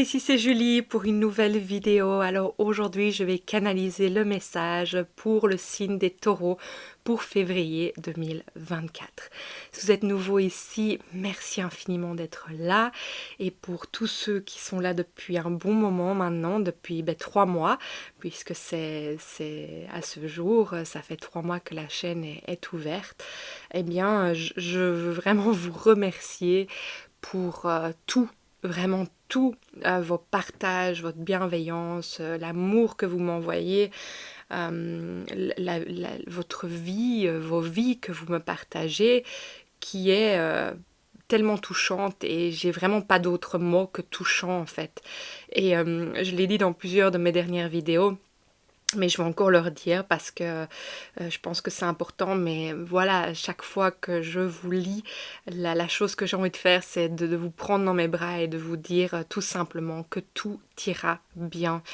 ici c'est Julie pour une nouvelle vidéo. Alors aujourd'hui je vais canaliser le message pour le signe des taureaux pour février 2024. Si vous êtes nouveau ici, merci infiniment d'être là. Et pour tous ceux qui sont là depuis un bon moment maintenant, depuis 3 mois, puisque c'est à ce jour, ça fait 3 mois que la chaîne est ouverte, eh bien je veux vraiment vous remercier pour tout. Vraiment tout, vos partages, votre bienveillance, l'amour que vous m'envoyez, votre vie, vos vies que vous me partagez, qui est tellement touchante et j'ai vraiment pas d'autres mots que touchant en fait. Et je l'ai dit dans plusieurs de mes dernières vidéos. Mais je vais encore leur dire parce que je pense que c'est important. Mais voilà, à chaque fois que je vous lis, la chose que j'ai envie de faire, c'est de vous prendre dans mes bras et de vous dire tout simplement que tout ira bien,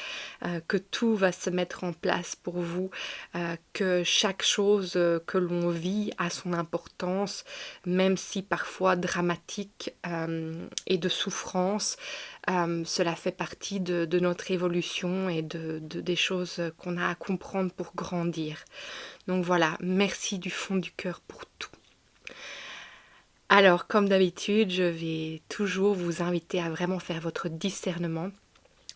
que tout va se mettre en place pour vous, que chaque chose que l'on vit a son importance, même si parfois dramatique et de souffrance. Cela fait partie de notre évolution et des choses qu'on a à comprendre pour grandir. Donc voilà, merci du fond du cœur pour tout. Alors, comme d'habitude, je vais toujours vous inviter à vraiment faire votre discernement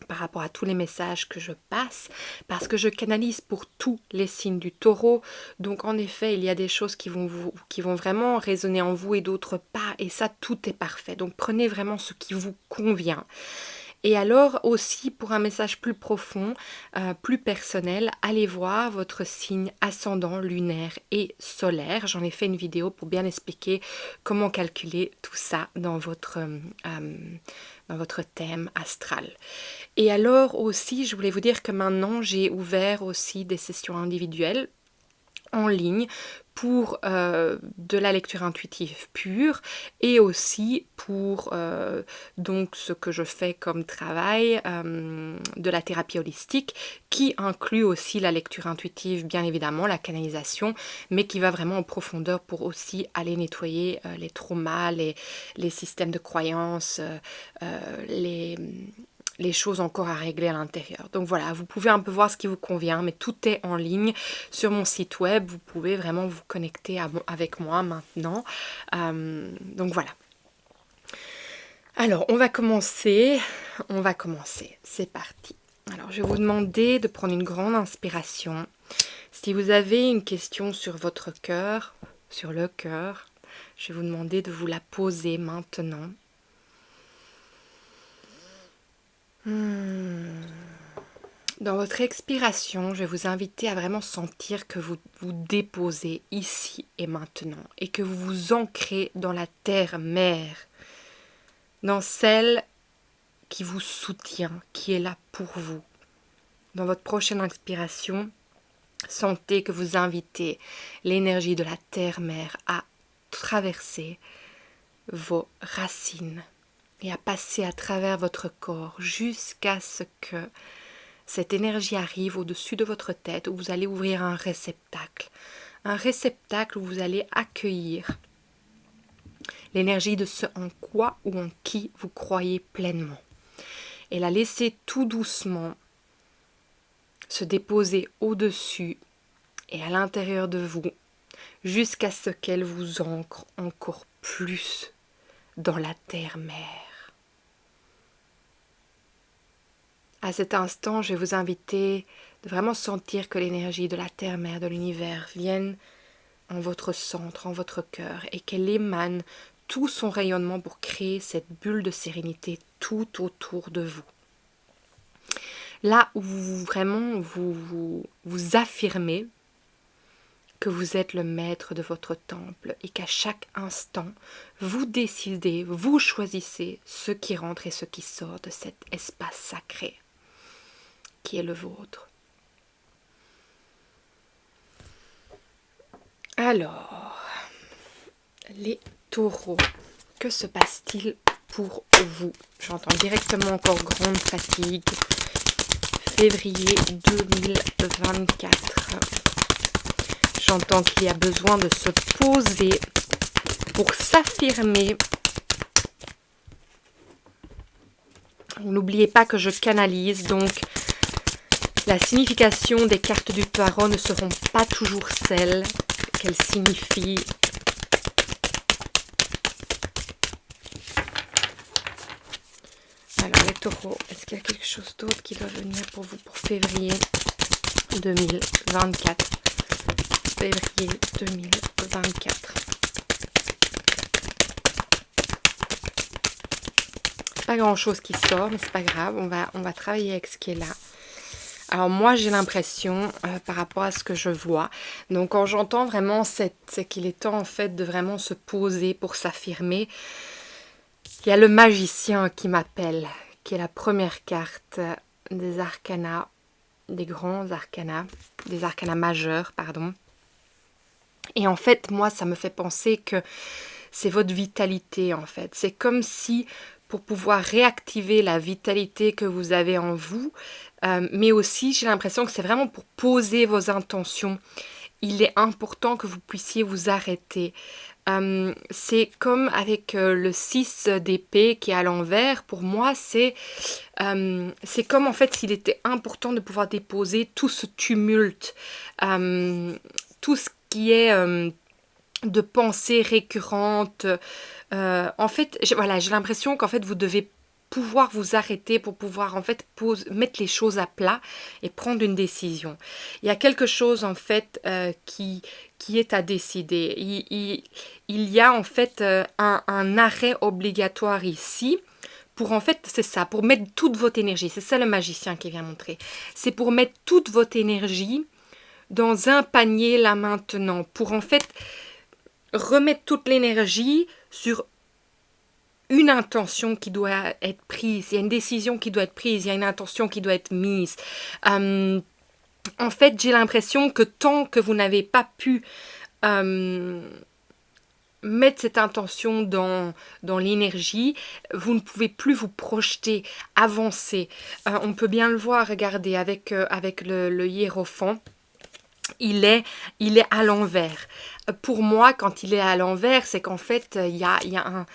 par rapport à tous les messages que je passe, parce que je canalise pour tous les signes du taureau. Donc en effet, il y a des choses qui vont vraiment résonner en vous et d'autres pas, et ça, tout est parfait. Donc prenez vraiment ce qui vous convient. Et alors aussi, pour un message plus profond, plus personnel, allez voir votre signe ascendant, lunaire et solaire. J'en ai fait une vidéo pour bien expliquer comment calculer tout ça dans votre thème astral. Et alors aussi, je voulais vous dire que maintenant, j'ai ouvert aussi des sessions individuelles en ligne pour de la lecture intuitive pure et aussi pour donc ce que je fais comme travail de la thérapie holistique qui inclut aussi la lecture intuitive, bien évidemment, la canalisation, mais qui va vraiment en profondeur pour aussi aller nettoyer les traumas, les systèmes de croyances, les choses encore à régler à l'intérieur. Donc voilà, vous pouvez un peu voir ce qui vous convient, mais tout est en ligne sur mon site web. Vous pouvez vraiment vous connecter avec moi maintenant. Donc voilà. Alors, on va commencer. C'est parti. Alors, je vais vous demander de prendre une grande inspiration. Si vous avez une question sur votre cœur, sur le cœur, je vais vous demander de vous la poser maintenant. Dans votre expiration, je vais vous inviter à vraiment sentir que vous vous déposez ici et maintenant et que vous vous ancrez dans la terre-mère, dans celle qui vous soutient, qui est là pour vous. Dans votre prochaine inspiration, sentez que vous invitez l'énergie de la terre-mère à traverser vos racines et à passer à travers votre corps jusqu'à ce que cette énergie arrive au-dessus de votre tête où vous allez ouvrir un réceptacle où vous allez accueillir l'énergie de ce en quoi ou en qui vous croyez pleinement et la laisser tout doucement se déposer au-dessus et à l'intérieur de vous jusqu'à ce qu'elle vous ancre encore plus dans la terre-mère. À cet instant, je vais vous inviter de vraiment sentir que l'énergie de la terre-mère, de l'univers, vienne en votre centre, en votre cœur, et qu'elle émane tout son rayonnement pour créer cette bulle de sérénité tout autour de vous. Là où vous affirmez que vous êtes le maître de votre temple et qu'à chaque instant, vous décidez, vous choisissez ce qui rentre et ce qui sort de cet espace sacré qui est le vôtre. Alors, les taureaux, que se passe-t-il pour vous? J'entends directement encore grande fatigue. Février 2024. J'entends qu'il y a besoin de se poser pour s'affirmer. N'oubliez pas que je canalise, donc la signification des cartes du tarot ne seront pas toujours celles qu'elles signifient. Alors les taureaux, est-ce qu'il y a quelque chose d'autre qui doit venir pour vous pour février 2024? Février 2024. Pas grand chose qui sort, mais c'est pas grave, on va travailler avec ce qui est là. Alors moi j'ai l'impression par rapport à ce que je vois, donc quand j'entends vraiment c'est qu'il est temps en fait de vraiment se poser pour s'affirmer. Il y a le magicien qui m'appelle, qui est la première carte des arcanas, des grands arcanas, des arcanas majeurs, pardon. Et en fait moi ça me fait penser que c'est votre vitalité en fait, c'est comme si pour pouvoir réactiver la vitalité que vous avez en vous, mais aussi j'ai l'impression que c'est vraiment pour poser vos intentions. Il est important que vous puissiez vous arrêter. C'est comme avec le 6 d'épée qui est à l'envers. Pour moi, c'est comme en fait s'il était important de pouvoir déposer tout ce tumulte, tout ce qui est de pensées récurrentes. En fait, j'ai l'impression qu'en fait vous devez pouvoir vous arrêter pour pouvoir en fait mettre les choses à plat et prendre une décision. Il y a quelque chose en fait qui est à décider. Il y a en fait un arrêt obligatoire ici. Pour en fait, c'est ça, pour mettre toute votre énergie. C'est ça le magicien qui vient montrer. C'est pour mettre toute votre énergie dans un panier là maintenant. Pour en fait remettre toute l'énergie sur une intention qui doit être prise, il y a une décision qui doit être prise, il y a une intention qui doit être mise. En fait, j'ai l'impression que tant que vous n'avez pas pu mettre cette intention dans l'énergie, vous ne pouvez plus vous projeter, avancer. On peut bien le voir, regardez, avec le hiérophant. Il est à l'envers. Pour moi, quand il est à l'envers, c'est qu'en fait, il y a un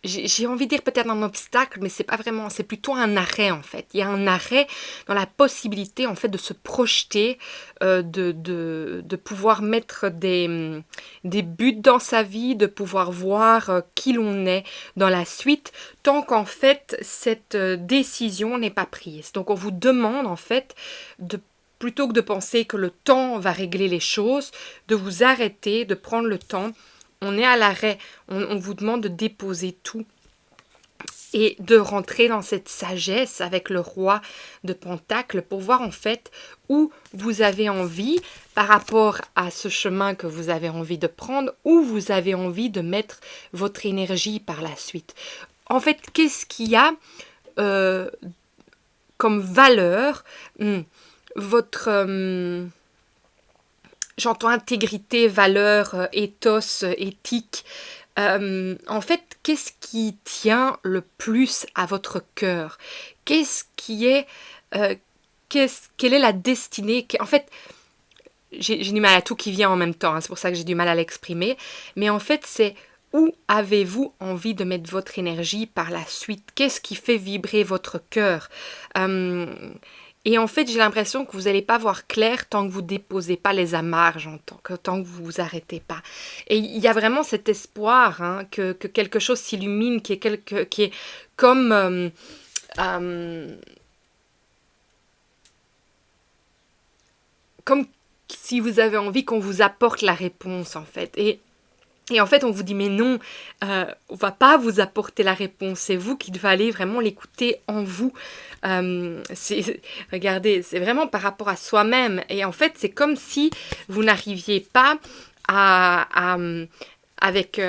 j'ai envie de dire peut-être un obstacle, mais c'est pas vraiment, c'est plutôt un arrêt en fait. Il y a un arrêt dans la possibilité en fait de se projeter, de pouvoir mettre des buts dans sa vie, de pouvoir voir qui l'on est dans la suite, tant qu'en fait cette décision n'est pas prise. Donc on vous demande en fait plutôt que de penser que le temps va régler les choses, de vous arrêter, de prendre le temps. On est à l'arrêt, on vous demande de déposer tout et de rentrer dans cette sagesse avec le roi de Pentacle pour voir en fait où vous avez envie par rapport à ce chemin que vous avez envie de prendre, où vous avez envie de mettre votre énergie par la suite. En fait, qu'est-ce qu'il y a comme valeur, votre... J'entends intégrité, valeur, ethos, éthique. En fait, qu'est-ce qui tient le plus à votre cœur? Qu'est-ce qui est... quelle est la destinée? En fait, j'ai du mal à tout qui vient en même temps. Hein, c'est pour ça que j'ai du mal à l'exprimer. Mais en fait, c'est où avez-vous envie de mettre votre énergie par la suite? Qu'est-ce qui fait vibrer votre cœur? Et en fait, j'ai l'impression que vous n'allez pas voir clair tant que vous ne déposez pas les amarres, tant que vous ne vous arrêtez pas. Et il y a vraiment cet espoir que quelque chose s'illumine, qui est comme... comme si vous avez envie qu'on vous apporte la réponse, en fait. Et en fait, on vous dit, mais non, on va pas vous apporter la réponse. C'est vous qui devez aller vraiment l'écouter en vous. Regardez, c'est vraiment par rapport à soi-même. Et en fait, c'est comme si vous n'arriviez pas avec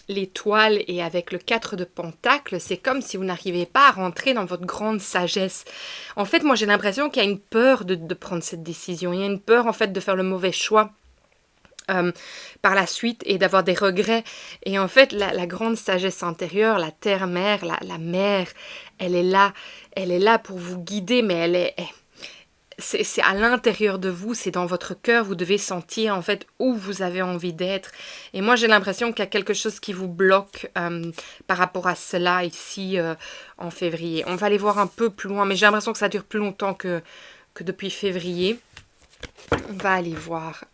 l'étoile et avec le 4 de Pentacle, c'est comme si vous n'arrivez pas à rentrer dans votre grande sagesse. En fait, moi, j'ai l'impression qu'il y a une peur de prendre cette décision. Il y a une peur, en fait, de faire le mauvais choix. Par la suite et d'avoir des regrets. Et en fait, la grande sagesse intérieure, la terre-mère, la mère, elle est là pour vous guider, mais c'est à l'intérieur de vous, c'est dans votre cœur, vous devez sentir en fait où vous avez envie d'être. Et moi j'ai l'impression qu'il y a quelque chose qui vous bloque par rapport à cela ici en février. On va aller voir un peu plus loin, mais j'ai l'impression que ça dure plus longtemps que depuis février. On va aller voir.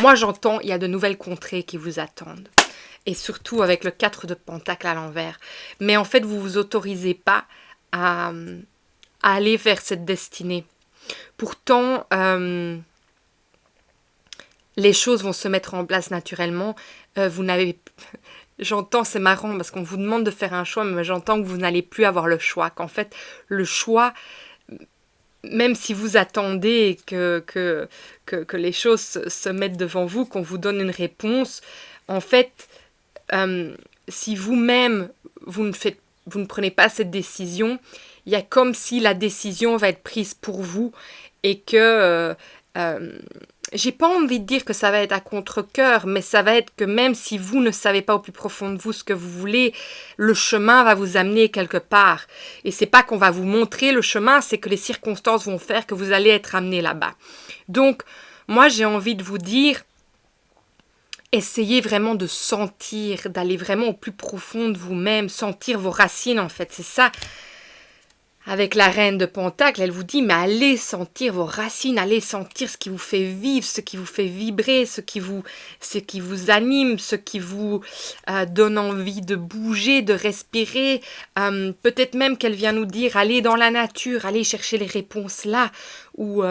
Moi j'entends, il y a de nouvelles contrées qui vous attendent. Et surtout avec le 4 de Pentacle à l'envers. Mais en fait vous ne vous autorisez pas à aller vers cette destinée. Pourtant, les choses vont se mettre en place naturellement. Vous n'avez... J'entends, c'est marrant parce qu'on vous demande de faire un choix, mais j'entends que vous n'allez plus avoir le choix. Qu'en fait, le choix, même si vous attendez que les choses se mettent devant vous, qu'on vous donne une réponse, en fait, si vous-même, vous ne prenez pas cette décision, il y a comme si la décision va être prise pour vous et que j'ai pas envie de dire que ça va être à contre-cœur, mais ça va être que même si vous ne savez pas au plus profond de vous ce que vous voulez, le chemin va vous amener quelque part. Et c'est pas qu'on va vous montrer le chemin, c'est que les circonstances vont faire que vous allez être amené là-bas. Donc, moi j'ai envie de vous dire, essayez vraiment de sentir, d'aller vraiment au plus profond de vous-même, sentir vos racines en fait, c'est ça. Avec la reine de Pentacle, elle vous dit, mais allez sentir vos racines, allez sentir ce qui vous fait vivre, ce qui vous fait vibrer, ce qui vous anime, ce qui vous donne envie de bouger, de respirer. Peut-être même qu'elle vient nous dire, allez dans la nature, allez chercher les réponses là, où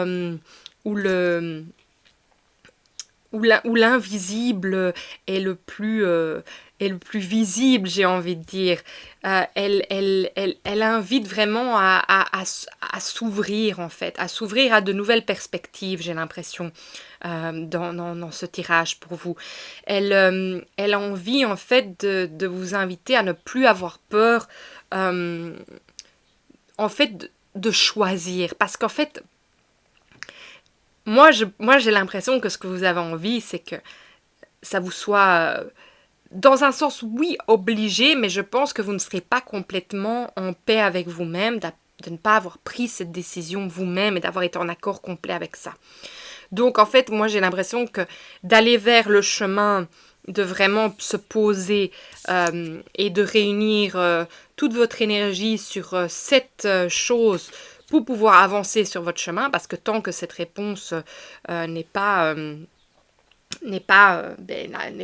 l'invisible est le plus visible, j'ai envie de dire. Elle invite vraiment à s'ouvrir, en fait, à s'ouvrir à de nouvelles perspectives, j'ai l'impression, dans ce tirage pour vous. Elle a envie, en fait, de vous inviter à ne plus avoir peur, en fait, de choisir. Parce qu'en fait, moi, j'ai l'impression que ce que vous avez envie, c'est que ça vous soit, dans un sens, oui, obligé, mais je pense que vous ne serez pas complètement en paix avec vous-même, de ne pas avoir pris cette décision vous-même et d'avoir été en accord complet avec ça. Donc, en fait, moi, j'ai l'impression que d'aller vers le chemin, de vraiment se poser et de réunir toute votre énergie sur cette chose pour pouvoir avancer sur votre chemin, parce que tant que cette réponse n'est pas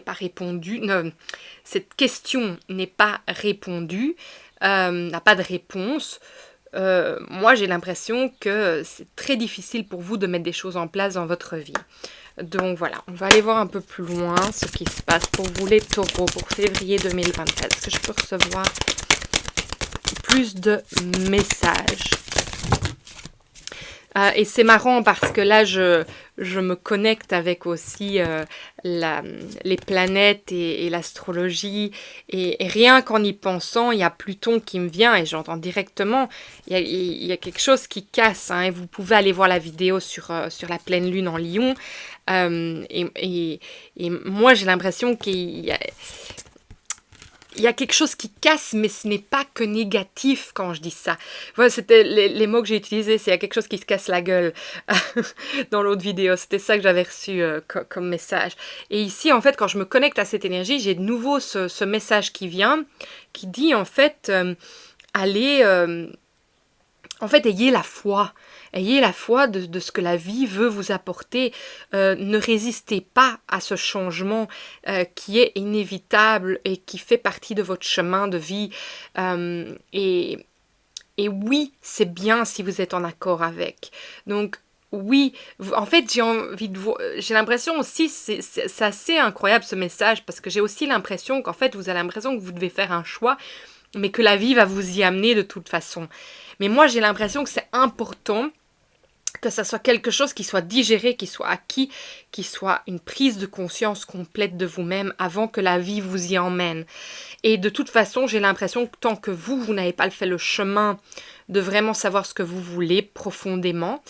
répondue, cette question n'est pas répondue, n'a pas de réponse, moi j'ai l'impression que c'est très difficile pour vous de mettre des choses en place dans votre vie. Donc voilà, on va aller voir un peu plus loin ce qui se passe pour vous les taureaux pour février 2024. Est-ce que je peux recevoir plus de messages? Et c'est marrant parce que là, je me connecte avec aussi les planètes et l'astrologie. Et rien qu'en y pensant, il y a Pluton qui me vient et j'entends directement, il y a quelque chose qui casse. Hein, et vous pouvez aller voir la vidéo sur la pleine lune en Lion. Et moi, j'ai l'impression qu'il y a quelque chose qui casse, mais ce n'est pas que négatif quand je dis ça. Voilà, c'était les mots que j'ai utilisés, c'est il y a quelque chose qui se casse la gueule dans l'autre vidéo. C'était ça que j'avais reçu comme message. Et ici, en fait, quand je me connecte à cette énergie, j'ai de nouveau ce message qui vient, qui dit, en fait, allez... en fait, ayez la foi. Ayez la foi de ce que la vie veut vous apporter. Ne résistez pas à ce changement qui est inévitable et qui fait partie de votre chemin de vie. Et oui, c'est bien si vous êtes en accord avec. Donc, oui, en fait, j'ai l'impression aussi, c'est assez incroyable ce message, parce que j'ai aussi l'impression qu'en fait, vous avez l'impression que vous devez faire un choix, mais que la vie va vous y amener de toute façon. Mais moi, j'ai l'impression que c'est important que ça soit quelque chose qui soit digéré, qui soit acquis, qui soit une prise de conscience complète de vous-même avant que la vie vous y emmène. Et de toute façon, j'ai l'impression que tant que vous n'avez pas fait le chemin de vraiment savoir ce que vous voulez profondément,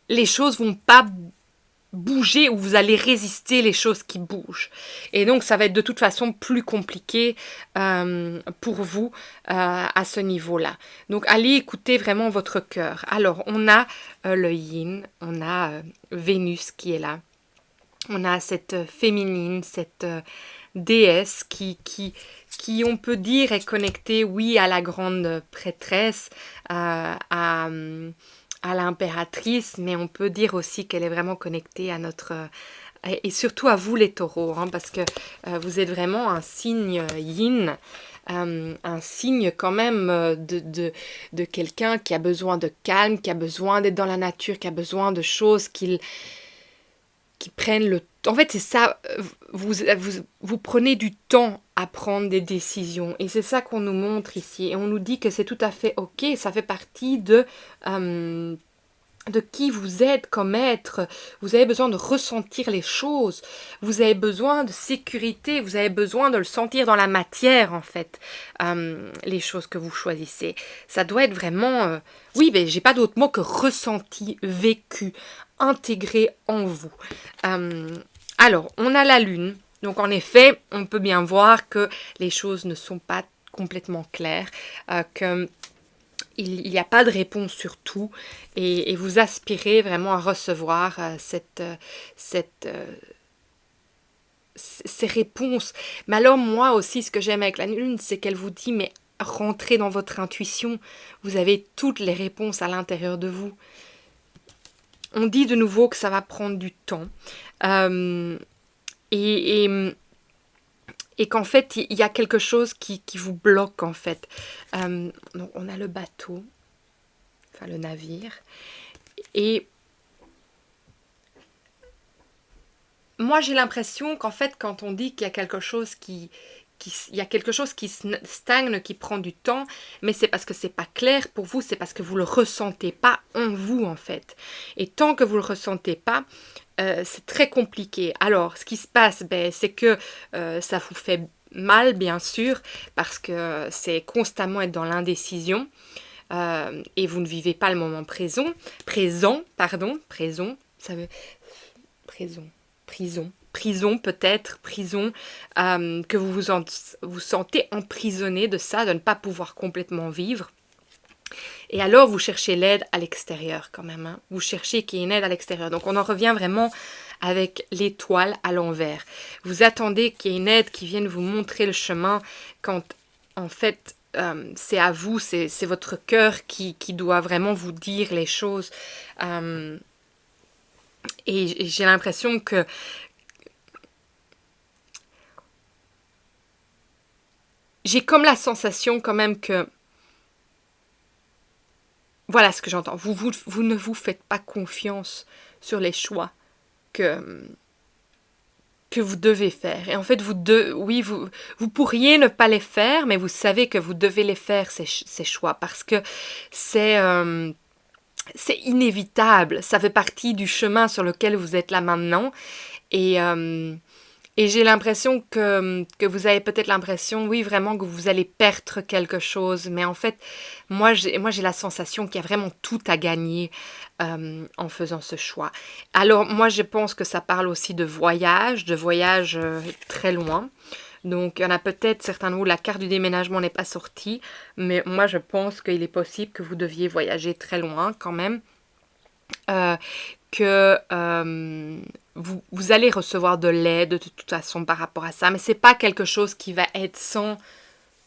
les choses vont pas bouger ou vous allez résister les choses qui bougent. Et donc, ça va être de toute façon plus compliqué pour vous à ce niveau-là. Donc, allez écouter vraiment votre cœur. Alors, on a le yin, on a Vénus qui est là. On a cette féminine, cette déesse qui, on peut dire, est connectée, oui, à la grande prêtresse, à l'impératrice, mais on peut dire aussi qu'elle est vraiment connectée à notre... et surtout à vous les taureaux, hein, parce que vous êtes vraiment un signe yin, un signe quand même de quelqu'un qui a besoin de calme, qui a besoin d'être dans la nature, qui a besoin de choses qui prennent le temps. En fait, c'est ça, vous prenez du temps à prendre des décisions. Et c'est ça qu'on nous montre ici. Et on nous dit que c'est tout à fait ok, ça fait partie de qui vous êtes comme être. Vous avez besoin de ressentir les choses. Vous avez besoin de sécurité. Vous avez besoin de le sentir dans la matière, en fait, les choses que vous choisissez. Ça doit être vraiment... oui, mais j'ai pas d'autre mot que ressenti, vécu, intégré en vous. Alors, on a la lune. Donc, en effet, on peut bien voir que les choses ne sont pas complètement claires, que il n'y a pas de réponse sur tout et vous aspirez vraiment à recevoir ces réponses. Mais alors moi aussi, ce que j'aime avec la lune, c'est qu'elle vous dit, mais rentrez dans votre intuition, vous avez toutes les réponses à l'intérieur de vous. On dit de nouveau que ça va prendre du temps et qu'en fait, il y a quelque chose qui vous bloque, en fait. Donc, on a le bateau, enfin le navire. Et moi, j'ai l'impression qu'en fait, quand on dit qu'il y a quelque chose qui stagne, qui prend du temps, mais c'est parce que c'est pas clair pour vous, c'est parce que vous le ressentez pas en vous, en fait. Et tant que vous le ressentez pas, c'est très compliqué. Alors, ce qui se passe, c'est que ça vous fait mal, bien sûr, parce que c'est constamment être dans l'indécision et vous ne vivez pas le moment présent, ça veut prison peut-être, que vous sentez emprisonné de ça, de ne pas pouvoir complètement vivre. Et alors, vous cherchez l'aide à l'extérieur quand même. Hein. Vous cherchez qu'il y ait une aide à l'extérieur. Donc, on en revient vraiment avec l'étoile à l'envers. Vous attendez qu'il y ait une aide qui vienne vous montrer le chemin quand, en fait, c'est à vous, c'est votre cœur qui doit vraiment vous dire les choses. Et j'ai l'impression que j'ai comme la sensation quand même que voilà ce que j'entends. Vous ne vous faites pas confiance sur les choix que vous devez faire. Et en fait, vous pourriez ne pas les faire, mais vous savez que vous devez les faire, ces choix, parce que c'est inévitable. Ça fait partie du chemin sur lequel vous êtes là maintenant. Et j'ai l'impression que vous avez peut-être l'impression, oui, vraiment, que vous allez perdre quelque chose. Mais en fait, moi j'ai la sensation qu'il y a vraiment tout à gagner en faisant ce choix. Alors, moi, je pense que ça parle aussi de voyage très loin. Donc, il y en a peut-être certains de vous, la carte du déménagement n'est pas sortie. Mais moi, je pense qu'il est possible que vous deviez voyager très loin quand même. Que vous allez recevoir de l'aide de toute façon par rapport à ça, mais c'est pas quelque chose qui va être sans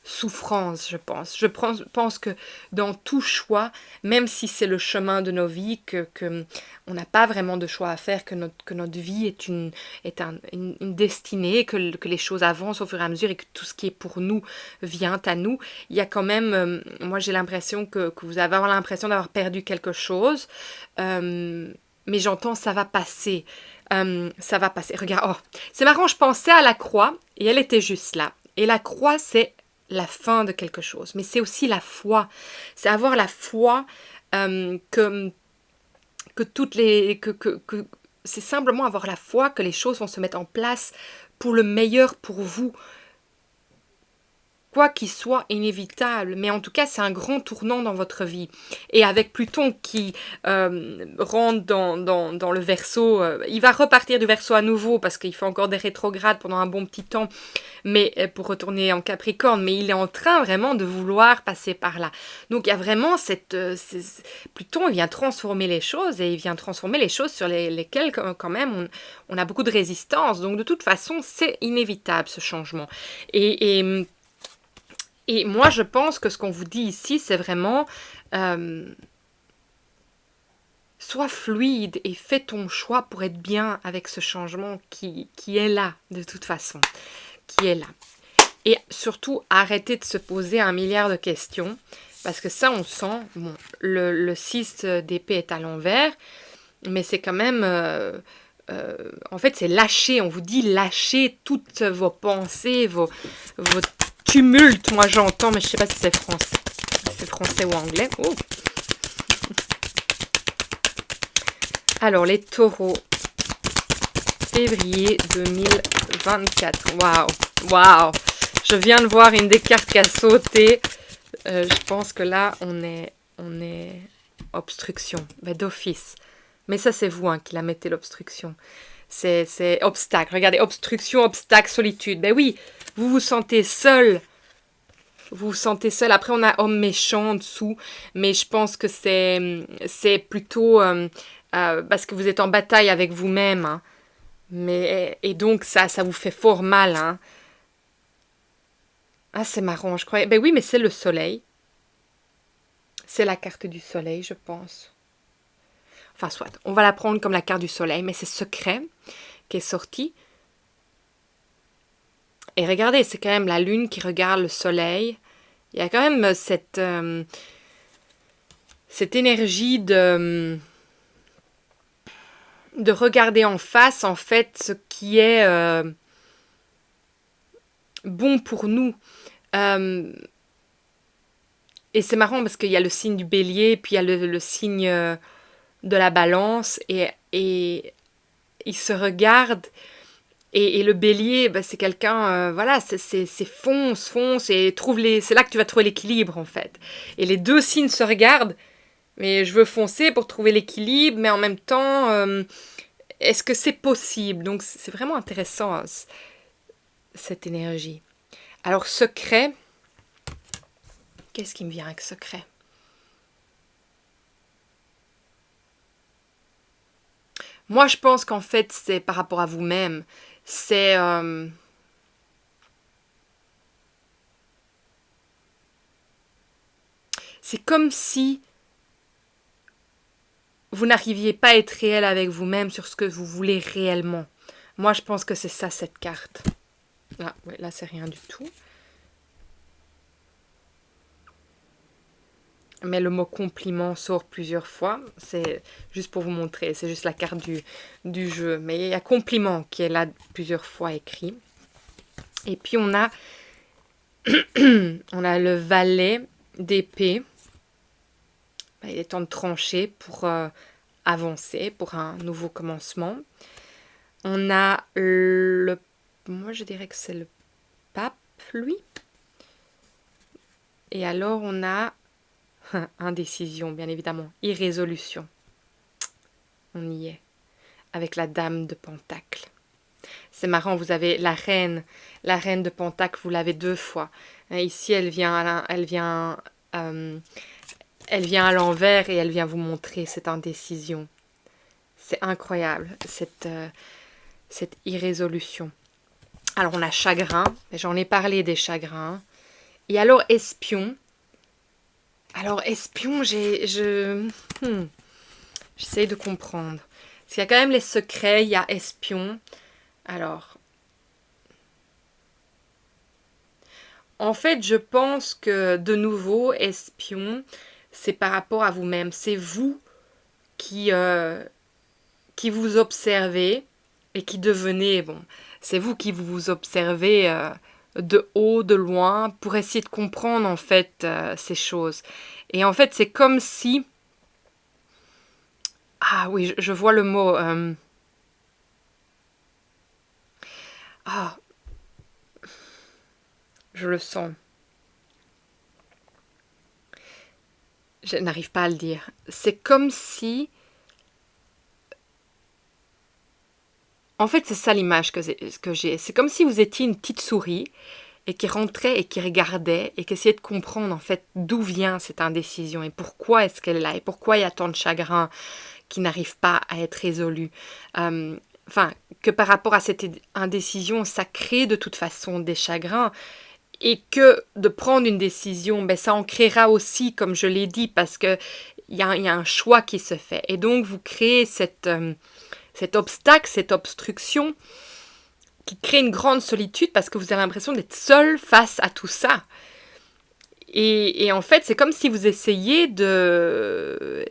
souffrance, je pense. Je pense que dans tout choix, même si c'est le chemin de nos vies, que on n'a pas vraiment de choix à faire, que notre vie est une destinée, que les choses avancent au fur et à mesure et que tout ce qui est pour nous vient à nous, il y a quand même, moi j'ai l'impression que vous avez l'impression d'avoir perdu quelque chose, mais j'entends ça va passer. Ça va passer. Regarde, oh, c'est marrant, je pensais à la croix et elle était juste là. Et la croix, c'est la fin de quelque chose, mais c'est aussi la foi. C'est avoir la foi que toutes les que c'est simplement avoir la foi que les choses vont se mettre en place pour le meilleur pour vous. quoi qu'il soit inévitable, mais en tout cas c'est un grand tournant dans votre vie. Et avec Pluton qui rentre dans le Verseau, il va repartir du Verseau à nouveau parce qu'il fait encore des rétrogrades pendant un bon petit temps, mais pour retourner en Capricorne, mais il est en train vraiment de vouloir passer par là. Donc il y a vraiment Pluton, il vient transformer les choses, et il vient transformer les choses sur lesquelles quand même on a beaucoup de résistance. Donc de toute façon c'est inévitable ce changement. Et moi, je pense que ce qu'on vous dit ici, c'est vraiment sois fluide et fais ton choix pour être bien avec ce changement qui est là, de toute façon, qui est là. Et surtout, arrêtez de se poser 1 milliard de questions, parce que ça, on sent, bon, le 6 d'épée est à l'envers, mais c'est quand même... en fait, c'est lâcher, on vous dit lâcher toutes vos pensées, vos tumulte, moi j'entends, mais je sais pas si c'est français. C'est français ou anglais. Oh. Alors, les taureaux. Février 2024. Waouh. Waouh. Je viens de voir une des cartes qui a sauté. Je pense que là, on est obstruction. Ben, d'office. Mais ça, c'est vous qui la mettez, l'obstruction. C'est obstacle. Regardez, obstruction, obstacle, solitude. Ben oui, vous vous sentez seul. Vous vous sentez seul. Après, on a homme méchant en dessous. Mais je pense que c'est plutôt parce que vous êtes en bataille avec vous-même. Hein. Et donc, ça vous fait fort mal. Hein. Ah, c'est marrant, je croyais. Ben oui, mais c'est le soleil. C'est la carte du soleil, je pense. Enfin, soit. On va la prendre comme la carte du soleil. Mais c'est secret qui est sorti. Et regardez, c'est quand même la lune qui regarde le soleil. Il y a quand même cette énergie de regarder en face, en fait, ce qui est bon pour nous. Et c'est marrant parce qu'il y a le signe du bélier, puis il y a le signe de la balance, et ils se regardent. Et le bélier, bah, c'est quelqu'un, voilà, c'est fonce, et c'est là que tu vas trouver l'équilibre, en fait. Et les deux signes se regardent, mais je veux foncer pour trouver l'équilibre, mais en même temps, est-ce que c'est possible? Donc, c'est vraiment intéressant, cette énergie. Alors, secret, qu'est-ce qui me vient avec secret? Moi, je pense qu'en fait, c'est par rapport à vous-même. C'est comme si vous n'arriviez pas à être réel avec vous-même sur ce que vous voulez réellement. Moi, je pense que c'est ça, cette carte. Ah, ouais, là, c'est rien du tout. Mais le mot compliment sort plusieurs fois. C'est juste pour vous montrer. C'est juste la carte du jeu. Mais il y a compliment qui est là plusieurs fois écrit. Et puis, on a le valet d'épée. Il est temps de trancher pour avancer, pour un nouveau commencement. On a moi je dirais que c'est le pape, lui. Et alors on a indécision, bien évidemment, irrésolution. On y est, avec la dame de Pentacle. C'est marrant, vous avez la reine de Pentacle, vous l'avez 2 fois. Ici, elle vient à l'envers et elle vient vous montrer cette indécision. C'est incroyable, cette irrésolution. Alors, on a chagrin, j'en ai parlé des chagrins. Et alors, espion. Alors, espion, j'essaye de comprendre. Parce qu'il y a quand même les secrets, il y a espion. Alors, en fait, je pense que, de nouveau, espion, c'est par rapport à vous-même. C'est vous qui vous observez et qui devenez, bon, c'est vous qui vous observez de haut, de loin, pour essayer de comprendre, en fait, ces choses. Et en fait, c'est comme si... Ah oui, je vois le mot... Ah, je le sens. Je n'arrive pas à le dire. C'est comme si... En fait, c'est ça l'image que j'ai. C'est comme si vous étiez une petite souris et qui rentrait et qui regardait et qui essayait de comprendre en fait d'où vient cette indécision et pourquoi est-ce qu'elle est là et pourquoi il y a tant de chagrin qui n'arrive pas à être résolu. Enfin, que par rapport à cette indécision, ça crée de toute façon des chagrins et que de prendre une décision, ben, ça en créera aussi, comme je l'ai dit, parce que il y a un choix qui se fait. Et donc, vous créez cet obstacle, cette obstruction qui crée une grande solitude parce que vous avez l'impression d'être seul face à tout ça. Et en fait, c'est comme si vous essayiez de...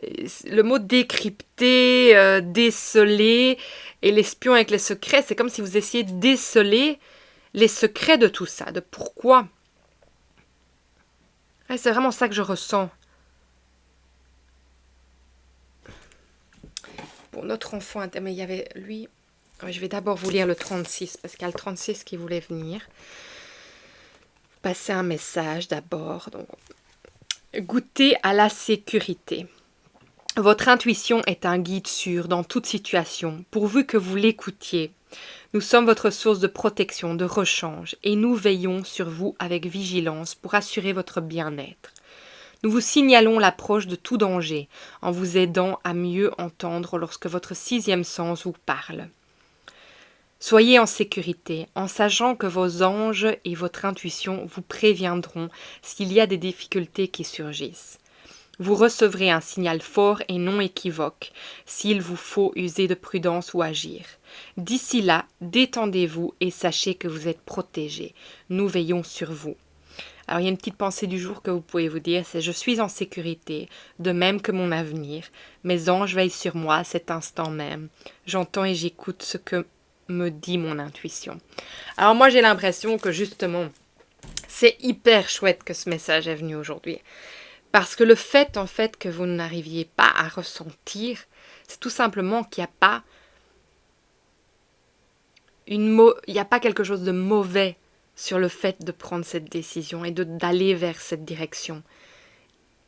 Le mot décrypter, déceler, et l'espion avec les secrets, c'est comme si vous essayiez de déceler les secrets de tout ça, de pourquoi. Ouais, c'est vraiment ça que je ressens. Pour notre enfant, mais il y avait lui... Je vais d'abord vous lire le 36, parce qu'il y a le 36 qui voulait venir. Passer un message d'abord. Donc, goûtez à la sécurité. Votre intuition est un guide sûr dans toute situation, pourvu que vous l'écoutiez. Nous sommes votre source de protection, de rechange, et nous veillons sur vous avec vigilance pour assurer votre bien-être. Nous vous signalons l'approche de tout danger, en vous aidant à mieux entendre lorsque votre sixième sens vous parle. Soyez en sécurité, en sachant que vos anges et votre intuition vous préviendront s'il y a des difficultés qui surgissent. Vous recevrez un signal fort et non équivoque s'il vous faut user de prudence ou agir. D'ici là, détendez-vous et sachez que vous êtes protégés. Nous veillons sur vous. Alors il y a une petite pensée du jour que vous pouvez vous dire, c'est « Je suis en sécurité, de même que mon avenir. Mes anges veillent sur moi à cet instant même. J'entends et j'écoute ce que me dit mon intuition. » Alors moi j'ai l'impression que justement, c'est hyper chouette que ce message est venu aujourd'hui. Parce que le fait, en fait, que vous n'arriviez pas à ressentir, c'est tout simplement qu'il n'y a pas il n'y a pas quelque chose de mauvais sur le fait de prendre cette décision et d'aller vers cette direction.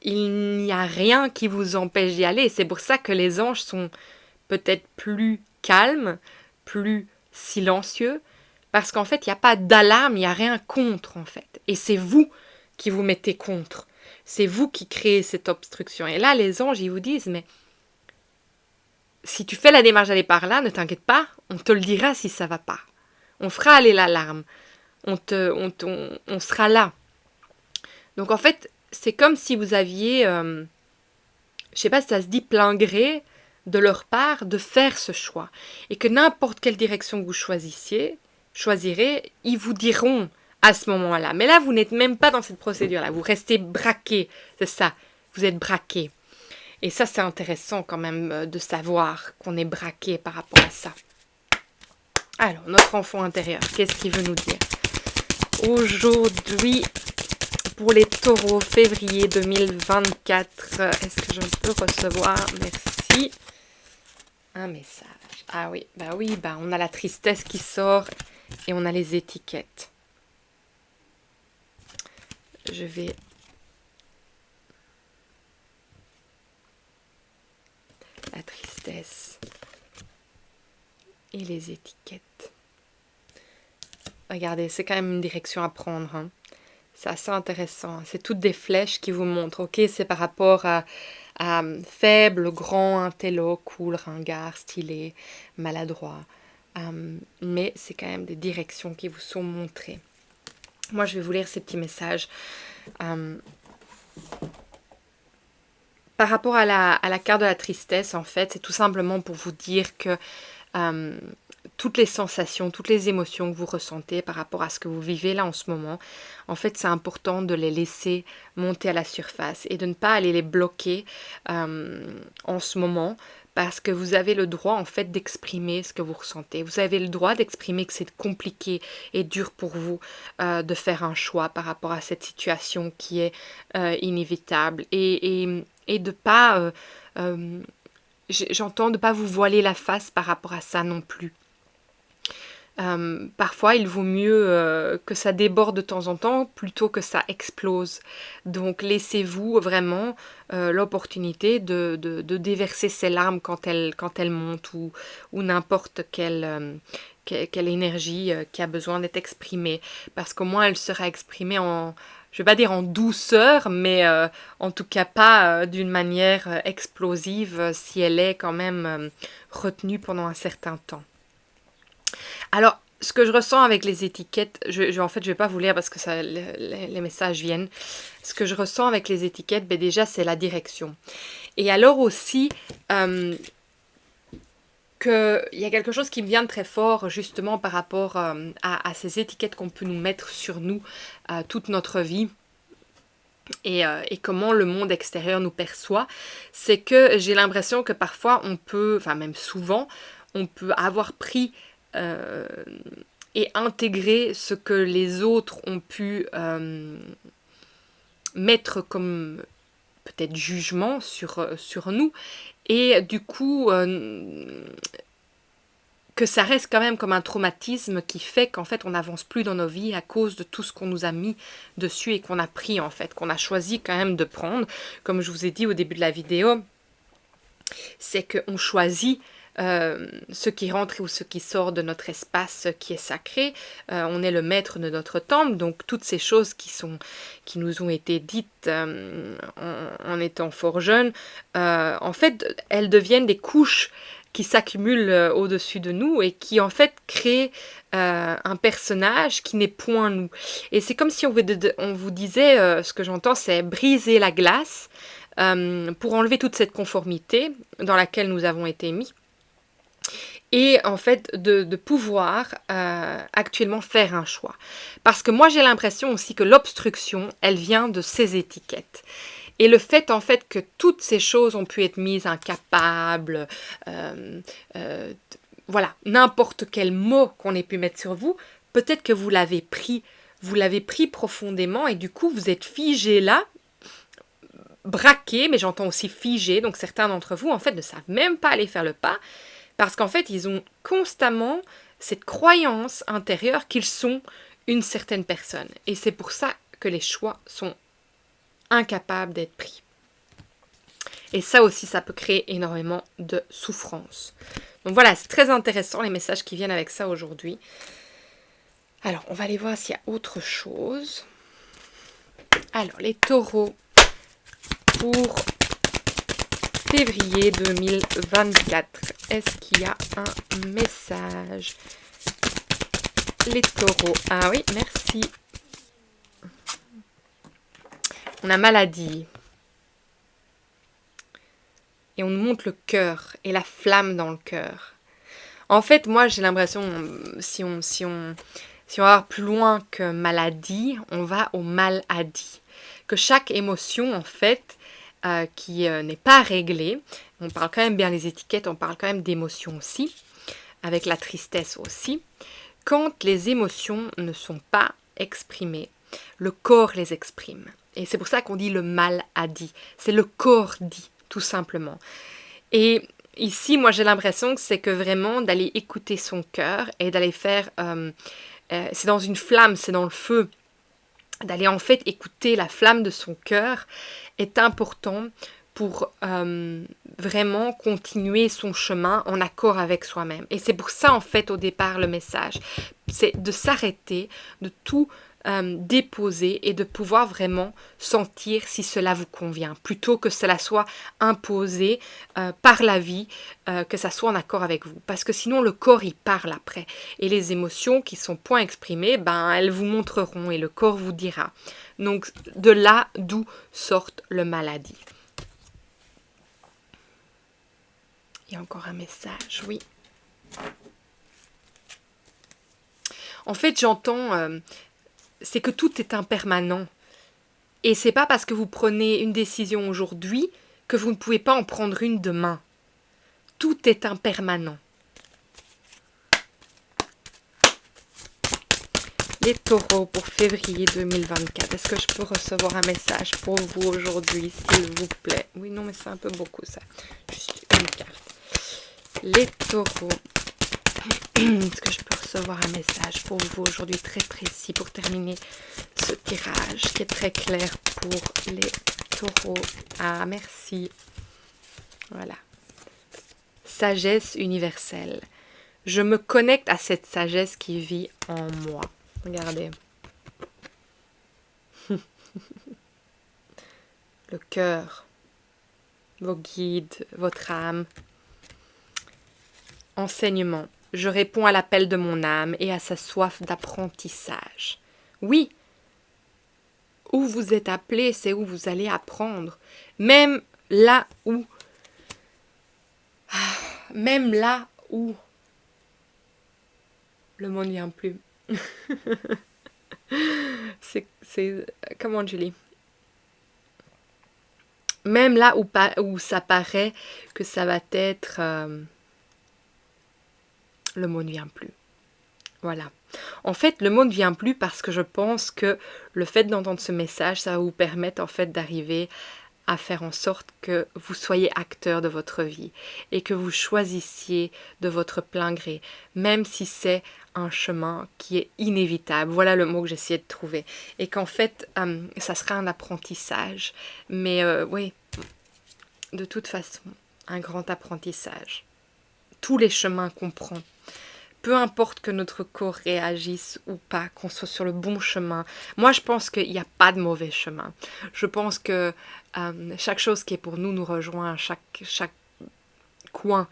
Il n'y a rien qui vous empêche d'y aller. C'est pour ça que les anges sont peut-être plus calmes, plus silencieux, parce qu'en fait, il n'y a pas d'alarme, il n'y a rien contre, en fait. Et c'est vous qui vous mettez contre. C'est vous qui créez cette obstruction. Et là, les anges, ils vous disent, mais si tu fais la démarche d'aller par là, ne t'inquiète pas, on te le dira si ça va pas. On fera aller l'alarme. On sera là. Donc en fait, c'est comme si vous aviez, je sais pas si ça se dit plein gré de leur part de faire ce choix. Et que n'importe quelle direction que vous choisirez, ils vous diront à ce moment-là. Mais là, vous n'êtes même pas dans cette procédure-là. Vous restez braqué. C'est ça. Vous êtes braqué. Et ça, c'est intéressant quand même de savoir qu'on est braqué par rapport à ça. Alors, notre enfant intérieur, qu'est-ce qu'il veut nous dire? Aujourd'hui, pour les taureaux, février 2024, est-ce que je peux recevoir, merci, un message? Ah oui, on a la tristesse qui sort et on a les étiquettes. Je vais... La tristesse et les étiquettes. Regardez, c'est quand même une direction à prendre. Hein. C'est assez intéressant. C'est toutes des flèches qui vous montrent. Ok, c'est par rapport à faible, grand, intello, cool, ringard, stylé, maladroit. Mais c'est quand même des directions qui vous sont montrées. Moi, je vais vous lire ces petits messages. Par rapport à la carte de la tristesse, en fait, c'est tout simplement pour vous dire que toutes les sensations, toutes les émotions que vous ressentez par rapport à ce que vous vivez là en ce moment, en fait, c'est important de les laisser monter à la surface et de ne pas aller les bloquer en ce moment, parce que vous avez le droit, en fait, d'exprimer ce que vous ressentez. Vous avez le droit d'exprimer que c'est compliqué et dur pour vous de faire un choix par rapport à cette situation qui est inévitable. Et de pas... j'entends de pas vous voiler la face par rapport à ça non plus. Parfois, il vaut mieux que ça déborde de temps en temps plutôt que ça explose. Donc, laissez-vous vraiment l'opportunité de déverser ces larmes quand elles montent ou n'importe quelle énergie qui a besoin d'être exprimée. Parce qu'au moins, elle sera exprimée je ne vais pas dire en douceur, mais en tout cas pas d'une manière explosive si elle est quand même retenue pendant un certain temps. Alors, ce que je ressens avec les étiquettes, en fait, je vais pas vous lire parce que les messages viennent. Ce que je ressens avec les étiquettes, déjà, c'est la direction. Et alors aussi, qu'il y a quelque chose qui me vient de très fort, justement, par rapport à ces étiquettes qu'on peut nous mettre sur nous toute notre vie. Et comment le monde extérieur nous perçoit, c'est que j'ai l'impression que parfois on peut, enfin même souvent, on peut avoir pris et intégrer ce que les autres ont pu mettre comme peut-être jugement sur nous, et du coup que ça reste quand même comme un traumatisme qui fait qu'en fait on n'avance plus dans nos vies à cause de tout ce qu'on nous a mis dessus et qu'on a pris en fait, qu'on a choisi quand même de prendre. Comme je vous ai dit au début de la vidéo, c'est qu'on choisit ce qui rentre ou ce qui sort de notre espace qui est sacré. On est le maître de notre temple, donc toutes ces choses qui nous ont été dites en étant fort jeunes, en fait, elles deviennent des couches qui s'accumulent au-dessus de nous et qui en fait créent un personnage qui n'est point nous. Et c'est comme si on vous disait, ce que j'entends, c'est briser la glace pour enlever toute cette conformité dans laquelle nous avons été mis. Et en fait de pouvoir actuellement faire un choix. Parce que moi j'ai l'impression aussi que l'obstruction, elle vient de ces étiquettes. Et le fait en fait que toutes ces choses ont pu être mises incapables, voilà, n'importe quel mot qu'on ait pu mettre sur vous, peut-être que vous l'avez pris profondément et du coup vous êtes figé là, braqué, mais j'entends aussi figé, donc certains d'entre vous en fait ne savent même pas aller faire le pas, parce qu'en fait, ils ont constamment cette croyance intérieure qu'ils sont une certaine personne. Et c'est pour ça que les choix sont incapables d'être pris. Et ça aussi, ça peut créer énormément de souffrance. Donc voilà, c'est très intéressant les messages qui viennent avec ça aujourd'hui. Alors, on va aller voir s'il y a autre chose. Alors, les taureaux pour février 2024. Est-ce qu'il y a un message? Les taureaux. Ah oui, merci. On a maladie. Et on nous montre le cœur et la flamme dans le cœur. En fait, moi, j'ai l'impression, si on va plus loin que maladie, on va au maladie. Que chaque émotion, en fait, qui n'est pas réglée, on parle quand même bien des étiquettes, on parle quand même d'émotions aussi, avec la tristesse aussi. Quand les émotions ne sont pas exprimées, le corps les exprime. Et c'est pour ça qu'on dit le mal a dit. C'est le corps dit, tout simplement. Et ici, moi, j'ai l'impression que c'est que vraiment d'aller écouter son cœur et d'aller faire... c'est dans une flamme, c'est dans le feu. D'aller en fait écouter la flamme de son cœur est important pour vraiment continuer son chemin en accord avec soi-même. Et c'est pour ça, en fait, au départ, le message, c'est de s'arrêter, de tout déposer et de pouvoir vraiment sentir si cela vous convient, plutôt que cela soit imposé par la vie, que ça soit en accord avec vous. Parce que sinon, le corps, il parle après. Et les émotions qui sont point exprimées, elles vous montreront et le corps vous dira. Donc, de là d'où sortent le maladie. Il y a encore un message, oui. En fait, j'entends, c'est que tout est impermanent. Et c'est pas parce que vous prenez une décision aujourd'hui que vous ne pouvez pas en prendre une demain. Tout est impermanent. Les taureaux pour février 2024. Est-ce que je peux recevoir un message pour vous aujourd'hui, s'il vous plaît? Oui, non, mais c'est un peu beaucoup ça. Juste une carte. Les taureaux Est-ce que je peux recevoir un message pour vous aujourd'hui très précis pour terminer ce tirage qui est très clair pour les taureaux? Ah, merci. Voilà. Sagesse universelle. Je me connecte à cette sagesse qui vit en moi. Regardez. Le cœur, vos guides, votre âme. Enseignement. Je réponds à l'appel de mon âme et à sa soif d'apprentissage. Oui, où vous êtes appelé, c'est où vous allez apprendre. Même là où le mot ne vient plus. c'est comment Julie? Même là où ça paraît que ça va être... le mot ne vient plus. Voilà. En fait, le mot ne vient plus parce que je pense que le fait d'entendre ce message, ça va vous permettre en fait d'arriver à faire en sorte que vous soyez acteur de votre vie et que vous choisissiez de votre plein gré, même si c'est un chemin qui est inévitable. Voilà le mot que j'essayais de trouver. Et qu'en fait, ça sera un apprentissage. Mais oui, de toute façon, un grand apprentissage. Tous les chemins qu'on prend. Peu importe que notre corps réagisse ou pas, qu'on soit sur le bon chemin. Moi, je pense qu'il n'y a pas de mauvais chemin. Je pense que chaque chose qui est pour nous nous rejoint à chaque coin.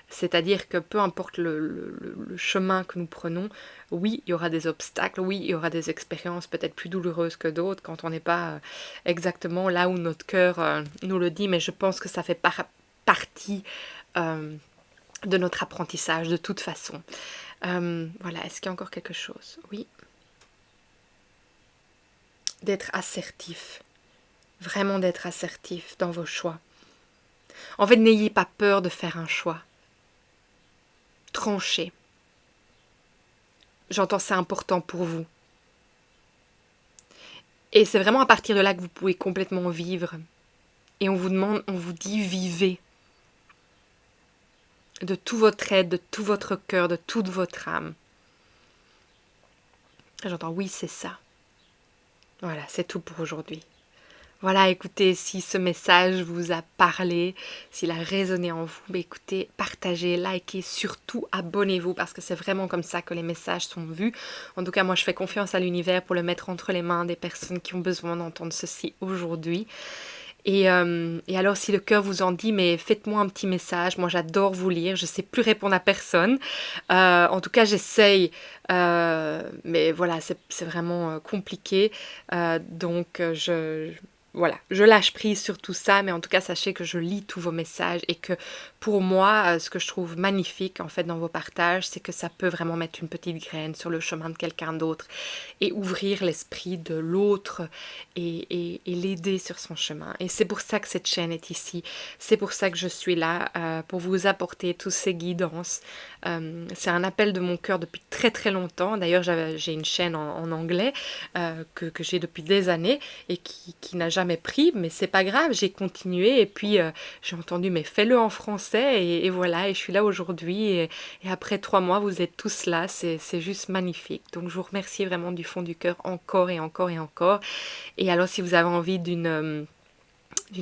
C'est-à-dire que peu importe le chemin que nous prenons, oui, il y aura des obstacles, oui, il y aura des expériences peut-être plus douloureuses que d'autres quand on n'est pas exactement là où notre cœur nous le dit, mais je pense que ça fait partie de notre apprentissage de toute façon. Voilà, est-ce qu'il y a encore quelque chose? Oui. D'être assertif. Vraiment d'être assertif dans vos choix. En fait, n'ayez pas peur de faire un choix. Tranchez. J'entends c'est important pour vous. Et c'est vraiment à partir de là que vous pouvez complètement vivre. Et on vous dit vivez. De tout votre être, de tout votre cœur, de toute votre âme. J'entends oui, c'est ça. Voilà, c'est tout pour aujourd'hui. Voilà, écoutez, si ce message vous a parlé, s'il a résonné en vous, écoutez, partagez, likez, surtout abonnez-vous parce que c'est vraiment comme ça que les messages sont vus. En tout cas, moi, je fais confiance à l'univers pour le mettre entre les mains des personnes qui ont besoin d'entendre ceci aujourd'hui. Et alors, si le cœur vous en dit, mais faites-moi un petit message. Moi, j'adore vous lire. Je ne sais plus répondre à personne. En tout cas, j'essaye. Mais voilà, c'est vraiment compliqué. Donc, voilà, je lâche prise sur tout ça, mais en tout cas, sachez que je lis tous vos messages et que pour moi, ce que je trouve magnifique en fait dans vos partages, c'est que ça peut vraiment mettre une petite graine sur le chemin de quelqu'un d'autre et ouvrir l'esprit de l'autre et l'aider sur son chemin. Et c'est pour ça que cette chaîne est ici, c'est pour ça que je suis là, pour vous apporter toutes ces guidances. C'est un appel de mon cœur depuis très très longtemps. D'ailleurs, j'ai une chaîne en anglais que j'ai depuis des années et qui n'a jamais pris, mais c'est pas grave, j'ai continué et puis j'ai entendu mais fais-le en français et voilà, et je suis là aujourd'hui et après 3 mois vous êtes tous là, c'est juste magnifique. Donc je vous remercie vraiment du fond du cœur encore et encore et encore. Et alors si vous avez envie d'une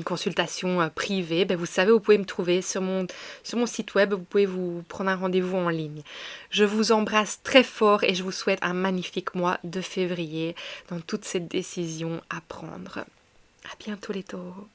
consultation privée, ben vous savez, vous pouvez me trouver sur mon site web, vous pouvez vous prendre un rendez-vous en ligne. Je vous embrasse très fort et je vous souhaite un magnifique mois de février dans toutes ces décisions à prendre. À bientôt les taureaux.